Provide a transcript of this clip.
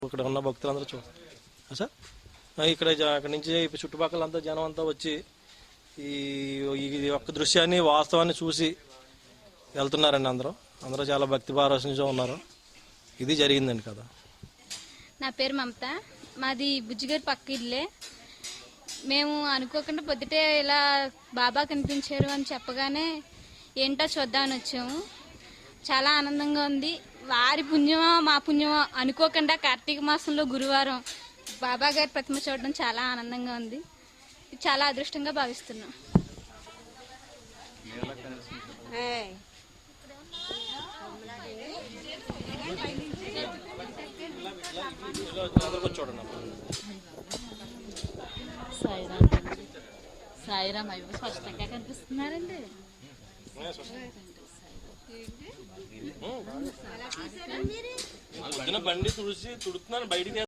ఇక్కడ ఉన్న భక్తులందరూ సార్ ఇక్కడ అక్కడి నుంచి చుట్టుపక్కల అంతా జనం అంతా వచ్చి ఈ ఒక్క దృశ్యాన్ని వాస్తవాన్ని చూసి వెళ్తున్నారండి. అందరూ చాలా భక్తి పారవశంగా ఉన్నారు. ఇది జరిగిందండి కదా. నా పేరు మమత, మాది బుజ్జిగారి పక్క ఇల్లే. మేము అనుకోకుండా పొద్దుటే ఇలా బాబా కనిపించారు అని చెప్పగానే ఏంటో చూద్దామని వచ్చాము. చాలా ఆనందంగా ఉంది. వారి పుణ్యమో మా పుణ్యమో అనుకోకుండా కార్తీక మాసంలో గురువారం బాబా గారి ప్రతిమ చూడడం చాలా ఆనందంగా ఉంది. చాలా అదృష్టంగా భావిస్తున్నాం. సాయిరామ్ అయ్యో స్పష్టంగా కనిపిస్తున్నారండి. బండి తుడుస్తున్నారు బయటికి.